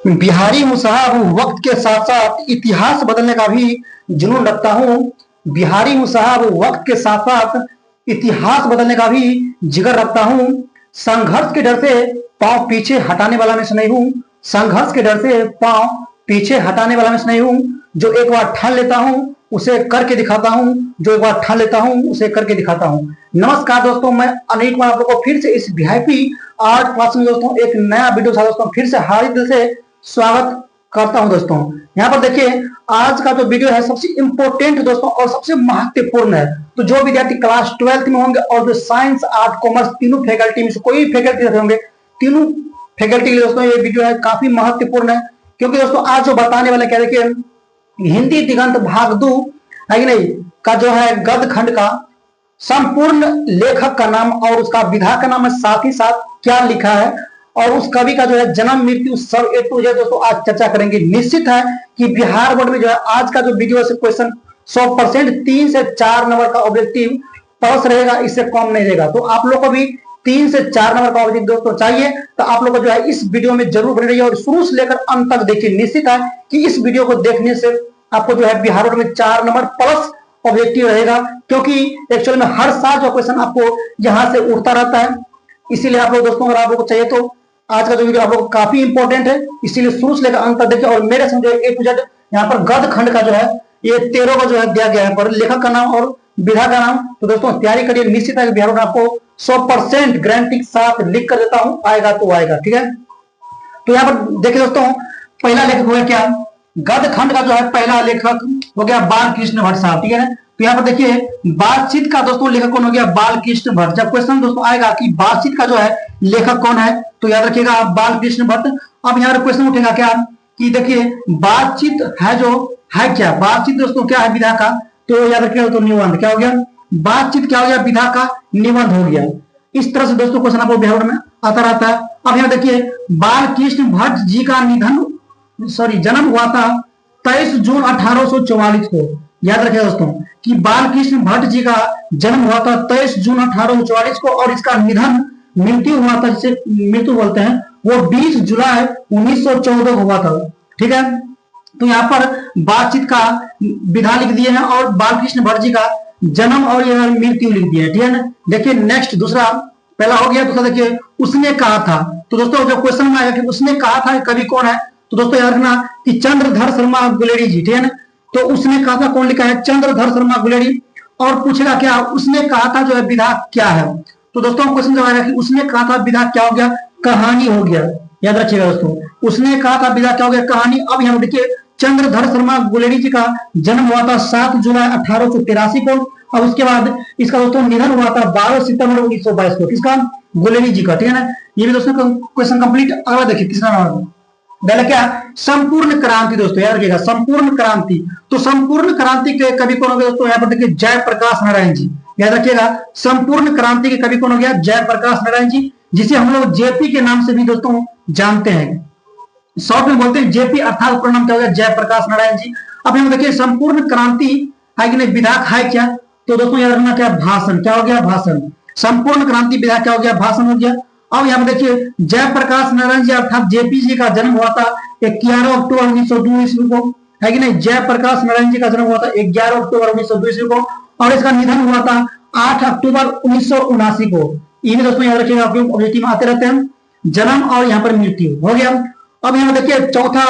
बिहारी हूँ साहब, वक्त के साथ साथ इतिहास बदलने का भी जुनून रखता हूँ। बिहारी हूँ साहब, वक्त के साथ साथ इतिहास बदलने का भी जिगर रखता हूँ। संघर्ष के डर से पांव पीछे हटाने वाला मैं से नहीं हूँ। संघर्ष के डर से पांव पीछे हटाने वाला मैं से नहीं हूँ। जो एक बार ठान लेता हूँ उसे करके दिखाता हूँ। जो एक बार ठान लेता हूँ उसे करके दिखाता हूँ। नमस्कार दोस्तों, मैं अनिल कुमार आप लोगों को फिर से इस वीआईपी आर्ट क्लास में दोस्तों एक नया वीडियो के साथ दोस्तों फिर से हार्दिक दिल से स्वागत करता हूं। दोस्तों यहाँ पर देखिए, आज का जो वीडियो है सबसे इंपॉर्टेंट दोस्तों और सबसे महत्वपूर्ण है। तो जो विद्यार्थी क्लास 12th में होंगे और जो साइंस आर्ट कॉमर्स तीनों फैकल्टी में से कोई फैकल्टी रहते होंगे, तीनों फैकल्टी के लिए दोस्तों ये वीडियो है काफी महत्वपूर्ण है। क्योंकि दोस्तों आज जो बताने वाले क्या, देखिए हिंदी दिगंत भाग 2 है कि नहीं का जो है गद्य खंड का संपूर्ण लेखक का नाम और उसका विधा का नाम है, साथ ही साथ क्या लिखा है और उस कवि का जो है जन्म मृत्यु सब ए टू जेड दोस्तों आज चर्चा करेंगे। निश्चित है कि बिहार बोर्ड में जो है आज का जो वीडियो है क्वेश्चन 100% 3 से 4 नंबर का ऑब्जेक्टिव पास रहेगा, इससे कम नहीं रहेगा। तो आप लोग को भी 3 से 4 नंबर का ऑब्जेक्टिव दोस्तों चाहिए तो आप लोग को जो है इस वीडियो में जरूर बने रहिए और शुरू से लेकर अंत तक देखिए। निश्चित है कि इस वीडियो को देखने से आपको जो है बिहार बोर्ड में 4 नंबर प्लस ऑब्जेक्टिव रहेगा, क्योंकि एक्चुअल में हर साल जो क्वेश्चन आपको यहाँ से उठता रहता है। इसीलिए आप लोग दोस्तों अगर आप लोग को चाहिए तो आज का जो वीडियो आप लोग काफी इंपॉर्टेंट है, इसीलिए शुरू से लेकर अंत तक देखिए। और मेरे समझो ए टू जेड यहाँ पर गद्य खंड का जो है ये 13 का जो है दिया गया है पर लेखक का नाम और विधा का नाम। तो दोस्तों तैयारी करिए, निश्चित है बिहार में आपको 100% गारंटी के साथ लिख कर देता हूँ, आएगा तो आएगा, ठीक है। तो यहाँ पर देखिए दोस्तों, पहला लेखक हो गया क्या, गद्य खंड का जो है पहला लेखक हो गया बाल कृष्ण भट्ट साहब, ठीक है ना। तो यहाँ पर देखिए बातचीत का दोस्तों लेखक कौन हो गया, बाल कृष्ण भट्ट। जब क्वेश्चन दोस्तों आएगा कि बातचीत का जो है लेखक कौन है तो याद रखिएगा बाल कृष्ण भट्ट। अब यहाँ पर क्वेश्चन उठेगा क्या कि देखिए बातचीत है जो है क्या, बातचीत दोस्तों क्या है विधा का, तो याद रखिएगा तो निबंध क्या हो गया, बातचीत क्या हो गया विधा का निबंध हो गया। इस तरह से दोस्तों क्वेश्चन आपको बिहार में आता रहता है। अब यहाँ देखिए बाल कृष्ण भट्ट जी का जन्म हुआ था 23 जून 1844 को। याद रखिए दोस्तों कि बाल कृष्ण भट्ट जी का जन्म हुआ था 23 जून 1844 को और इसका निधन मृत्यु हुआ था, जिसे मृत्यु बोलते हैं, वो 20 जुलाई 1914 को हुआ था, ठीक है। तो यहाँ पर बातचीत का विधा लिख दिए हैं और बालकृष्ण भट्ट जी का जन्म और यह मृत्यु लिख दिया है, ठीक है ना। देखिए नेक्स्ट दूसरा, पहला हो गया, दूसरा देखिए उसने कहा था। तो दोस्तों जब क्वेश्चन में आएगा कि उसने कहा था कवि कौन है तो दोस्तों याद रखना कि चंद्रधर शर्मा गुलेरी जी, ठीक है ना। तो उसने कहा था कौन लिखा है, चंद्रधर शर्मा गुलेरी। और पूछेगा क्या उसने कहा था जो है विधा क्या है, तो दोस्तों क्वेश्चन जब आएगा कि उसने कहा था विधा क्या हो गया, कहानी हो गया। याद रखिएगा दोस्तों उसने कहा था विधा क्या हो गया, कहानी। अब यहाँ देखिए चंद्रधर शर्मा गुलेरी जी का जन्म हुआ था 7 जुलाई 1883 को और उसके बाद इसका दोस्तों निधन हुआ था 12 सितंबर 1922 को, किसका, गुलेरी जी का, ठीक है ना। ये भी दोस्तों क्वेश्चन कंप्लीट। अगला देखिए तीसरा नंबर पहले क्या, संपूर्ण क्रांति। दोस्तों याद रखिएगा संपूर्ण क्रांति। तो संपूर्ण क्रांति के कवि कौन हो गया दोस्तों, यहाँ पर देखिए जयप्रकाश नारायण जी। याद रखिएगा संपूर्ण क्रांति के कवि कौन हो गया, जयप्रकाश नारायण जी, जिसे हम लोग जेपी के नाम से भी दोस्तों जानते हैं, शॉर्ट में बोलते हैं जेपी, अर्थात पूर्ण नाम क्या हो गया, जयप्रकाश नारायण जी। अब हम देखिए संपूर्ण क्रांति है कि नहीं, विधा है क्या, तो दोस्तों याद रखना क्या, भाषण, क्या हो गया, भाषण। संपूर्ण क्रांति विधा क्या हो गया, भाषण हो गया। अब यहाँ पर देखिए जयप्रकाश नारायण जी अर्थात जेपी जी का जन्म हुआ था 11 अक्टूबर 1902 ईस्वी को, है कि नहीं। जयप्रकाश नारायण जी का जन्म हुआ था 11 अक्टूबर 1902 ईस्वी को और इसका निधन हुआ था 8 अक्टूबर 1979 को। ये भी दोस्तों याद रखिएगा, ऑब्जेक्टिव में आते रहते हैं, जन्म और यहाँ पर मृत्यु हो गया। अब यहाँ देखिए चौथा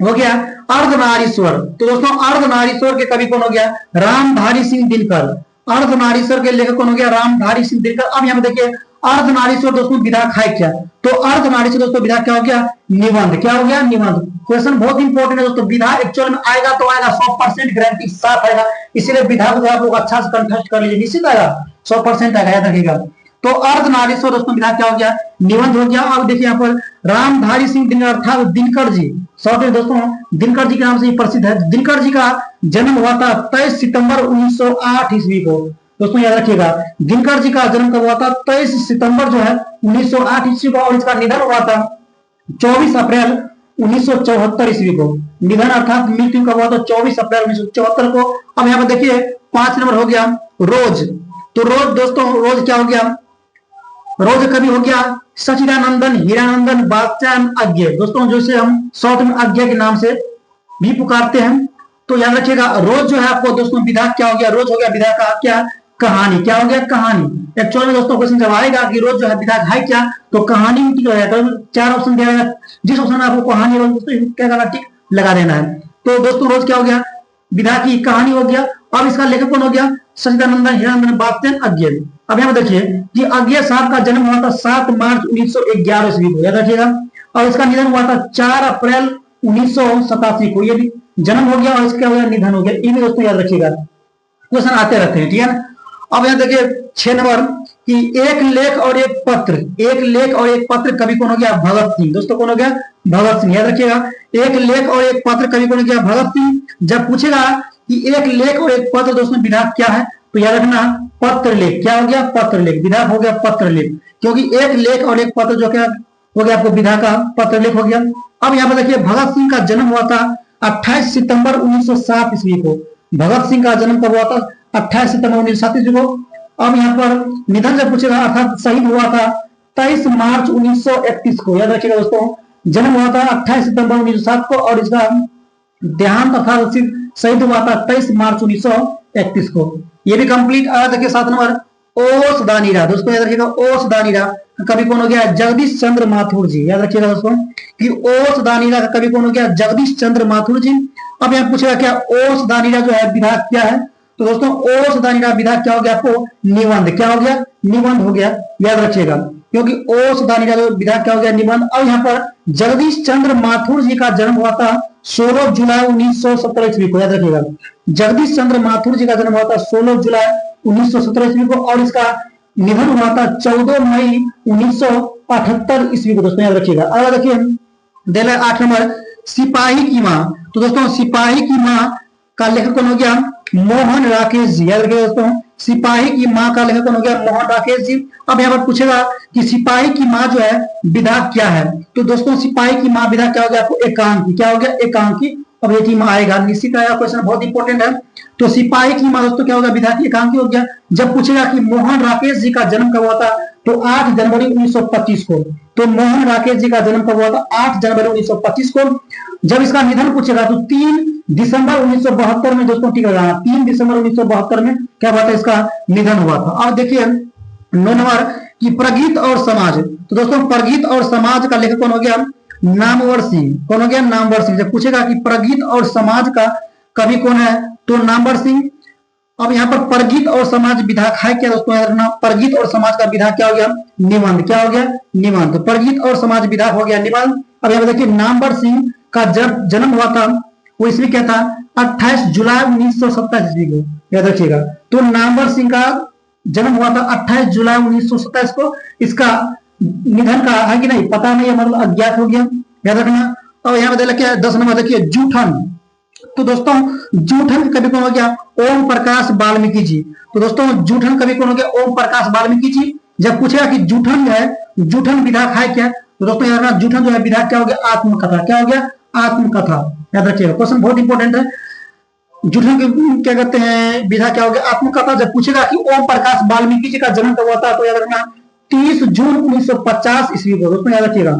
हो गया अर्धनारीश्वर। तो दोस्तों अर्धनारीश्वर के कवि कौन हो गया, रामधारी सिंह दिनकर। अर्धनारीश्वर के लेखक कौन हो गया, रामधारी सिंह दिनकर। अब यहाँ देखिए अर्धनारीश्वर दोस्तों विधा है क्या, तो अर्धनारीश्वर दोस्तों विधा क्या हो गया, निबंध, क्या हो गया, निबंध। क्वेश्चन बहुत इंपॉर्टेंट है दोस्तों, विधा एक्चुअल में आएगा तो आएगा 100% गारंटी साफ आएगा, इसीलिए विधा को आप लोग अच्छा से कंठस्थ कर लीजिए, निश्चित आएगा 100% आएगा, याद रखिएगा। तो अर्धनारीश्वर दोस्तों विधा क्या हो गया, निबंध हो गया। अब देखिए यहाँ पर रामधारी सिंह दिनकर अर्थात दिनकर जी, शॉर्ट में दोस्तों दिनकर जी के नाम से प्रसिद्ध है। दिनकर जी का जन्म हुआ था 23 सितंबर 1908 ईस्वी को। दोस्तों याद रखिएगा दिनकर जी का जन्म कब हुआ था, 23 सितंबर जो है 1908 ईस्वी को और इसका निधन हुआ था 24 अप्रैल 1974 ईस्वी को। निधन अर्थात मृत्यु कब हुआ था, 24 अप्रैल 1974 को। अब यहाँ पर देखिए 5 नंबर हो गया रोज। तो रोज दोस्तों रोज क्या हो गया, रोज कवि हो गया सचिदानंदन, हीरानंदन, बादशाह, अज्ञ। दोस्तों जैसे हम शॉर्ट में अज्ञ के नाम से भी पुकारते हैं। तो याद रखिएगा रोज जो है आपको दोस्तों विधा क्या हो गया, रोज हो गया विधा का क्या, कहानी। क्या हो गया, कहानी। एक्चुअल में दोस्तों क्वेश्चन जब आएगा कि रोज जो है विधा है क्या, तो कहानी जो है तो 4 ऑप्शन दिया जाएगा, जिस ऑप्शन में आपको कहानी होगी दोस्तों क्या करना, टिक लगा देना है। तो दोस्तों रोज क्या हो गया, विधा की कहानी हो गया। अब इसका लेखक कौन हो गया, सचिदानंदन, हीरानंदन, बादशाह, अज्ञ। अब यहाँ देखिए कि अज्ञ साहब का जन्म हुआ था 7 मार्च 1911 ईस्वी को, याद रखिएगा। और इसका निधन हुआ था 4 अप्रैल 1987 को। ये भी जन्म हो गया और इसका निधन हो गया। ये भी दोस्तों याद रखिएगा, क्वेश्चन आते रहते हैं, ठीक है ना। अब यहाँ देखिए 6 नंबर कि एक लेख और एक पत्र, एक लेख और एक पत्र कवि कौन हो गया, भगत सिंह। दोस्तों कौन हो गया, भगत सिंह। याद रखिएगा एक लेख और एक पत्र कवि कौन हो गया, भगत सिंह। जब पूछेगा कि एक लेख और एक पत्र दोस्तों विधा क्या है, तो याद रखना पत्र लेख। क्या हो गया, पत्र लेख। विधा हो गया पत्र लेख, क्योंकि एक लेख और एक पत्र जो क्या हो गया आपको विधा का पत्र लेख हो गया। अब यहाँ पर देखिए भगत सिंह का जन्म हुआ था 28 सितंबर 1907 ईस्वी को। भगत सिंह का जन्म कब हुआ था, 28 सितंबर 1907 ईस्वी को। अब यहाँ पर निधन जब पूछेगा अर्थात शहीद हुआ था 23 मार्च 1931 को। याद रखिएगा दोस्तों जन्म हुआ था 28 सितंबर 1907 को और इसका देहांत अर्थात शहीद हुआ था 23 मार्च 1931 को। ये भी कंप्लीट आया। देखिए 7 नंबर ओस दानीरा। दोस्तों याद रखिएगा ओस दानीरा कवि कौन हो गया, जगदीश चंद्र माथुर जी। याद रखिएगा दोस्तों कि ओस दानीरा का कवि कौन हो गया, जगदीश चंद्र माथुर जी। अब यहाँ पूछेगा क्या ओस दानीरा जो है विधा क्या है, तो दोस्तों ओस दानीरा विधा क्या हो गया आपको, निबंध। क्या हो गया, निबंध हो गया। याद रखिएगा क्योंकि ओस दानीरा जो विधा क्या हो गया, निबंध। अब यहाँ पर जगदीश चंद्र माथुर जी का जन्म हुआ था 16 जुलाई 1917 ईस्वी को। याद रखिएगा जगदीश चंद्र माथुर जी का जन्म हुआ था 16 जुलाई 1917 ईस्वी को और इसका निधन हुआ था 14 मई 1978 ईस्वी को। दोस्तों याद रखिएगा। अगर देखिए दे 8 नंबर सिपाही की मां। तो दोस्तों सिपाही की मां का लेखक कौन हो गया, मोहन राकेश जी। याद रखिएगा दोस्तों सिपाही की मां का लेखक कौन हो गया, मोहन राकेश जी। अब यहाँ पर पूछेगा कि सिपाही की मां जो है विधा क्या है, तो दोस्तों सिपाही की मां विधा क्या हो गया आपको, एकांकी। क्या हो गया, एकांकी। अब ये मां आएगा निश्चित आएगा, क्वेश्चन बहुत इंपॉर्टेंट है। तो सिपाही की मां दोस्तों क्या होगा, विधा की एकांकी हो गया। जब पूछेगा कि मोहन राकेश जी का जन्म कब हुआ था, तो 8 जनवरी 1925 को। तो मोहन राकेश जी का जन्म कब हुआ था, 8 जनवरी 1925 को। जब इसका निधन पूछेगा तो 3 दिसंबर 1972 में दोस्तों, ठीक है 3 दिसंबर 1972 में क्या हुआ था, इसका निधन हुआ था। और देखिए 9 नंबर की प्रगीत और समाज। तो दोस्तों प्रगीत और समाज का लेखक कौन हो गया, नामवर सिंह। कौन हो गया, नामवर सिंह। जब पूछेगा कि प्रगीत और समाज का कवि कौन है, तो नामवर सिंह। अब यहाँ पर प्रगीत और समाज विधा है क्या दोस्तों, याद रखना प्रगीत और समाज का विधा क्या हो गया, निबंध। क्या हो गया, निबंध। तो प्रगीत और समाज विधा हो गया निबंध। अब यहाँ देखिए नामवर सिंह का जब जन्म हुआ था वो ईस्वी क्या था, 28 जुलाई 1927 ईस्वी को। याद रखिएगा तो नामवर सिंह का जन्म हुआ था 28 जुलाई 1927 को। इसका निधन का है कि नहीं पता नहीं है, मतलब अज्ञात हो गया। याद रखना। और यहाँ पे देखिए 10 नंबर देखिए जूठन। तो दोस्तों जूठन कवि कौन हो गया, ओम प्रकाश वाल्मीकि जी। तो दोस्तों जूठन कवि कौन हो गया, ओम प्रकाश वाल्मीकि जी। जब पूछेगा कि जूठन जो है जूठन विधा है क्या, तो दोस्तों याद रखना जूठन जो है विधा क्या हो गया, आत्मकथा। क्या हो गया, आत्मकथा। याद रखिएगा क्वेश्चन बहुत इंपॉर्टेंट है। जूठन क्या कहते हैं, विधा क्या हो गया, आत्मकथा। जब पूछेगा कि ओम प्रकाश वाल्मीकि जी का जन्म कब हुआ था, तो याद रखना 30 जून 1950 ईस्वी को। दोस्तों याद रखिएगा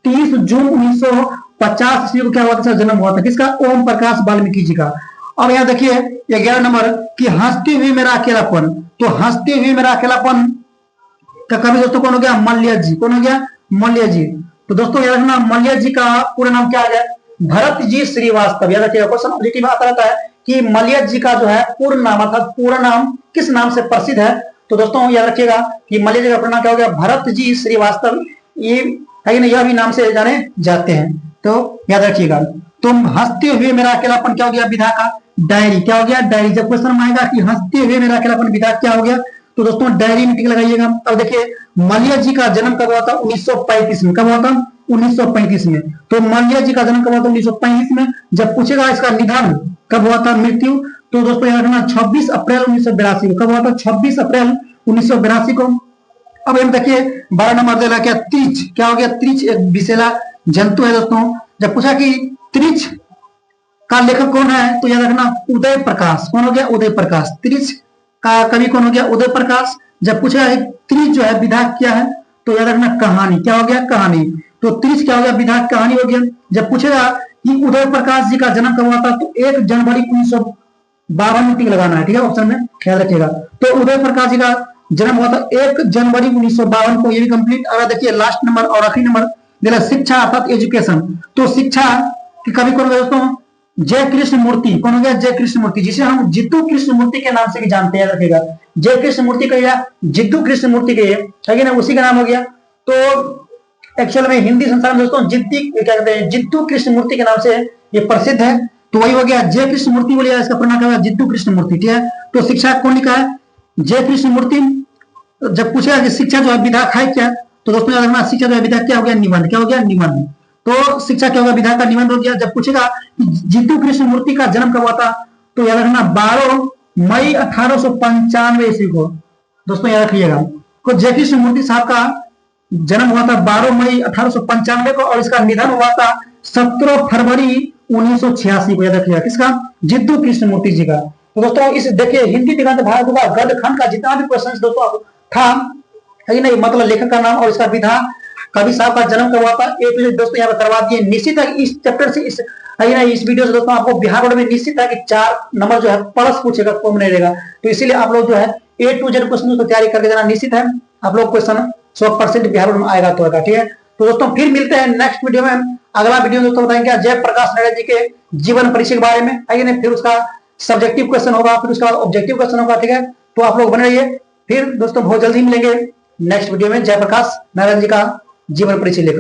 30 जून 1950 ईस्वी को क्या हुआ था, जन्म हुआ था किसका, ओम प्रकाश वाल्मीकि जी का। अब यहाँ देखिए 11 नंबर कि हंसते हुए मेरा अकेलापन। तो हंसते हुए मेरा अकेलापन का कवि दोस्तों कौन हो गया, मल्य जी। कौन हो गया, मल्य जी। तो दोस्तों याद रखना मल्य जी का पूरा नाम क्या है, भरत जी श्रीवास्तव। याद रखिएगा क्वेश्चन ऑब्जेक्टिव आता रहता है कि मल्य जी का जो है पूर्ण नाम अर्थात पूरा नाम किस नाम से प्रसिद्ध है। तो दोस्तों याद रखिएगा कि मल्य जी का पूरा नाम क्या हो गया, भरत जी श्रीवास्तव। ये है ना, यह भी नाम से जाने जाते हैं। तो याद रखिएगा तुम हंसते हुए मेरा अकेलापन क्या हो गया, विधा का डायरी। क्या हो गया, डायरी। जब क्वेश्चन आएगा कि हंसते हुए मेरा अकेलापन विधा क्या हो गया, तो दोस्तों डायरी में टिक लगाइएगा। अब देखिए मल्य जी का जन्म कब हुआ था, 1935 में। कब हुआ था, 1935 में। तो मल्य जी का जन्म कब हुआ था, 1935 में। जब पूछेगा इसका निधन कब हुआ था, मृत्यु, तो दोस्तों याद रखना 26 अप्रैल 1982 को। कब हुआ था, 26 अप्रैल 1982 को। अब हम देखिए 12 नंबर दे रहा क्या, त्रिच। क्या हो गया, त्रिच एक विषैला जंतु है दोस्तों। जब पूछा कि त्रिच का लेखक कौन है, तो याद रखना उदय प्रकाश। कौन हो गया, उदय प्रकाश। त्रिच का कवि कौन हो गया, उदय प्रकाश। जब पूछा है त्रिच जो है विधा क्या है, तो याद रखना कहानी। क्या हो गया? कहानी। तो 30 क्या हो गया? विधायक कहानी हो गया। जब पूछेगा कि उदय प्रकाश जी का जन्म कब हुआ था, तो 1 जनवरी 1952 में टिक लगाना है, ठीक है, ऑप्शन में ख्याल रखिएगा। तो उदय प्रकाश जी का जन्म हुआ था 1 जनवरी 1952 को, ये भी कंप्लीट। अगर देखिए लास्ट नंबर और आखिरी नंबर देना शिक्षा अर्थात एजुकेशन। तो शिक्षा की कवि कौन है दोस्तों? जय कृष्ण मूर्ति। कौन हो गया? जय कृष्ण मूर्ति, जिसे हम जिद्दू कृष्ण मूर्ति के नाम से भी जानते हैं, रखेगा। जय कृष्ण मूर्ति का या जिद्दू कृष्ण मूर्ति के है ना, उसी का नाम हो गया। तो एक्चुअल में हिंदी संसार में दोस्तों क्या कहते हैं, जिद्दू कृष्ण मूर्ति के नाम से ये प्रसिद्ध है। तो वही हो गया जय कृष्ण मूर्ति बोलिए, इसका पूरा नाम है जिद्दू कृष्ण मूर्ति, ठीक है। तो शिक्षा कौन लिखा है? जय कृष्ण मूर्ति। जब पूछेगा कि शिक्षा जो है विधायक है क्या, तो दोस्तों याद रखना शिक्षा जो है विधायक क्या हो गया? निबंध। क्या हो गया? निबंध। तो शिक्षा क्या होगा? विधायक का निबंध हो गया। जब पूछेगा कि जिद्दू कृष्ण मूर्ति का जन्म कब हुआ था, तो याद रखना 12 मई 1895 ईस्वी को। दोस्तों याद रखिएगा, तो जय कृष्ण मूर्ति साहब का जन्म हुआ था 12 मई 1895 को, और इसका निधन हुआ था 17 फरवरी 1986 को। याद रखिएगा किसका? जिद्दू कृष्ण मूर्ति जी का। तो दोस्तों इस देखिए हिंदी दिगंत भारत का गद्य खंड का जितना भी क्वेश्चन दोस्तों था, है नहीं, मतलब लेखक का नाम और इसका विधा, कवि साहब का जन्म कब हुआ था, एक दोस्तों यहाँ पर करवा दिए। निश्चित है इस चैप्टर से, इस है ना, इस वीडियो से दोस्तों आपको बिहार बोर्ड में निश्चित है कि 4 नंबर जो है प्लस पूछेगा, कम नहीं रहेगा। तो इसीलिए आप लोग जो है A to Z क्वेश्चन को तैयारी करके देना, निश्चित है आप लोग क्वेश्चन 100% बिहार बोर्ड में आएगा तो आएगा, ठीक है। तो दोस्तों फिर मिलते हैं नेक्स्ट वीडियो में। अगला वीडियो दोस्तों बताएंगे जयप्रकाश नारायण जी के जीवन परिचय के बारे में, है ना, फिर उसका सब्जेक्टिव क्वेश्चन होगा, फिर उसका ऑब्जेक्टिव क्वेश्चन होगा, ठीक है। तो आप लोग बने रहिए। फिर दोस्तों बहुत जल्दी मिलेंगे नेक्स्ट वीडियो में जयप्रकाश नारायण जी का जीवन परिचय लेकर।